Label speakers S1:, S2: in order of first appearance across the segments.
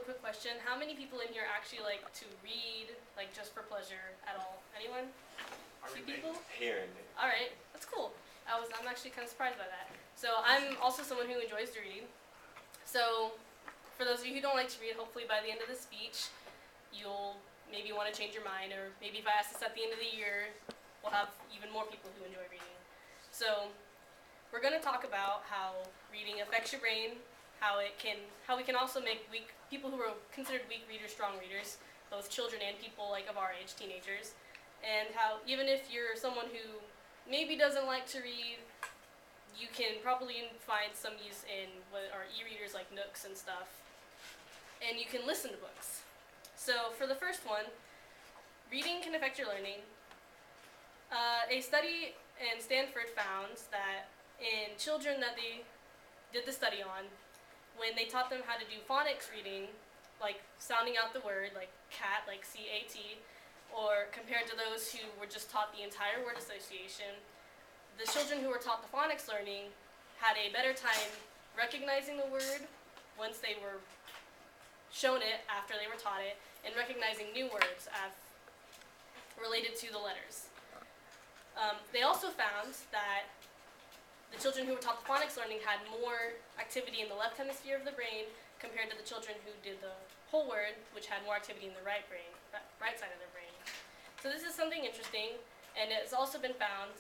S1: quick question. How many people in here actually like to read, like just for pleasure at all? Anyone? A few people?
S2: Here and there.
S1: All right, that's cool. I'm actually kind of surprised by that. So I'm also someone who enjoys reading. So for those of you who don't like to read, hopefully by the end of the speech, you'll maybe want to change your mind, or maybe if I ask this at the end of the year, we'll have even more people who enjoy reading. So we're going to talk about how reading affects your brain, how we can also make people who are considered weak readers strong readers, both children and people like of our age, teenagers, and how even if you're someone who maybe doesn't like to read, you can probably find some use in what are e-readers like Nooks and stuff, and you can listen to books. So for the first one, reading can affect your learning. A study in Stanford found that in children that they did the study on, when they taught them how to do phonics reading, like sounding out the word, like cat, like C-A-T, or compared to those who were just taught the entire word association, the children who were taught the phonics learning had a better time recognizing the word once they were shown it after they were taught it, and recognizing new words related to the letters. They also found that the children who were taught the phonics learning had more activity in the left hemisphere of the brain compared to the children who did the whole word, which had more activity in the right side of their brain. So this is something interesting, and it's also been found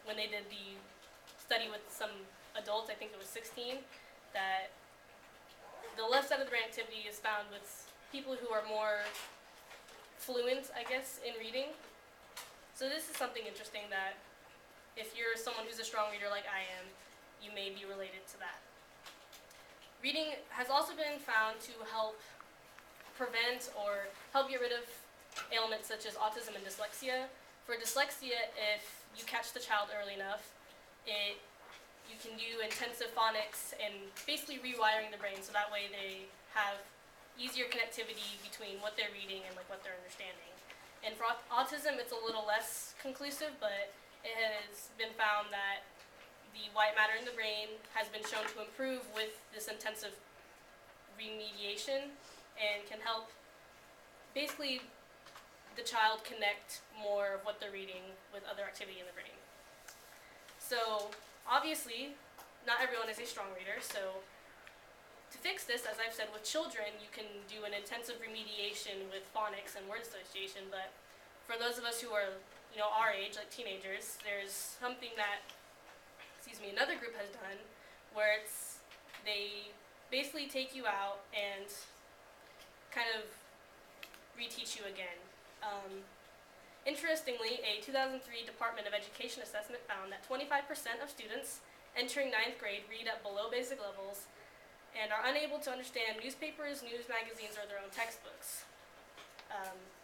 S1: when they did the study with some adults, I think it was 16, that the left side of the brain activity is found with people who are more fluent, I guess, in reading. So this is something interesting that if you're someone who's a strong reader like I am, you may be related to that. Reading has also been found to help prevent or help get rid of ailments such as autism and dyslexia. For dyslexia, if you catch the child early enough, you can do intensive phonics and basically rewiring the brain so that way they have easier connectivity between what they're reading and like what they're understanding. And for autism, it's a little less conclusive, but it has been found that the white matter in the brain has been shown to improve with this intensive remediation and can help basically the child connect more of what they're reading with other activity in the brain. So obviously, not everyone is a strong reader, so to fix this, as I've said, with children, you can do an intensive remediation with phonics and word association, but for those of us who are our age, like teenagers, there's something that, another group has done where they basically take you out and kind of reteach you again. Interestingly, a 2003 Department of Education assessment found that 25% of students entering 9th grade read at below basic levels and are unable to understand newspapers, news magazines, or their own textbooks.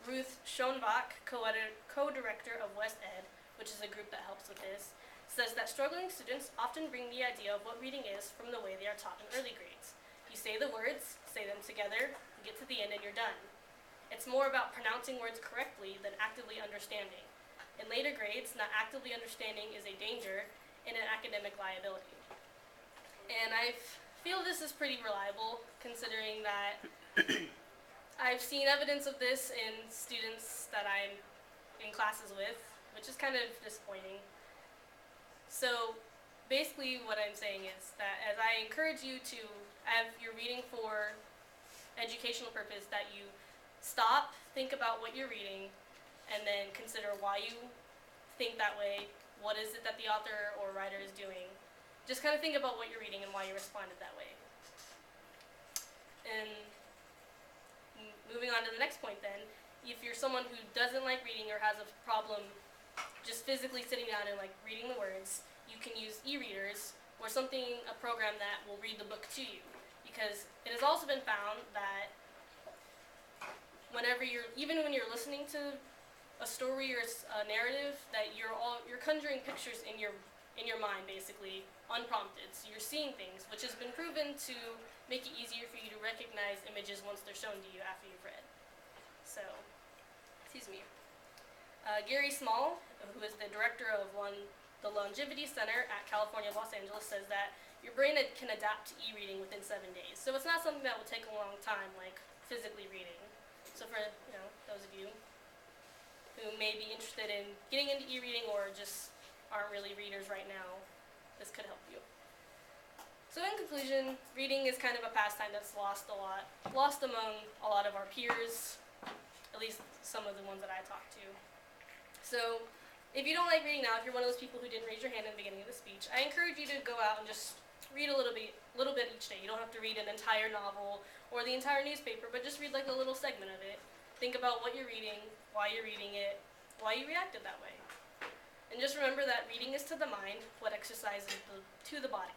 S1: Ruth Schoenbach, co-director of West Ed, which is a group that helps with this, says that struggling students often bring the idea of what reading is from the way they are taught in early grades. You say the words, say them together, you get to the end and you're done. It's more about pronouncing words correctly than actively understanding. In later grades, not actively understanding is a danger and an academic liability. And I feel this is pretty reliable, considering that I've seen evidence of this in students that I'm in classes with, which is kind of disappointing. So basically what I'm saying is that as I encourage you to, if you're reading for educational purpose, that you stop, think about what you're reading, and then consider why you think that way, what is it that the author or writer is doing. Just kind of think about what you're reading and why you responded that way. And moving on to the next point then, if you're someone who doesn't like reading or has a problem just physically sitting down and like reading the words, you can use e-readers or a program that will read the book to you. Because it has also been found that even when you're listening to a story or a narrative, that you're conjuring pictures in your mind basically, unprompted. So you're seeing things, which has been proven to make it easier for you to recognize images once they're shown to you after you've read. So, Gary Small, who is the director of the Longevity Center at California, Los Angeles, says that your brain can adapt to e-reading within 7 days. So it's not something that will take a long time, like physically reading. So for those of you who may be interested in getting into e-reading or just aren't really readers right now, this could help you. So in conclusion, reading is kind of a pastime that's lost among a lot of our peers, at least some of the ones that I talked to. So if you don't like reading now, if you're one of those people who didn't raise your hand in the beginning of the speech, I encourage you to go out and just read a little bit each day. You don't have to read an entire novel or the entire newspaper, but just read like a little segment of it. Think about what you're reading, why you're reading it, why you reacted that way. And just remember that reading is to the mind what exercise is to the body.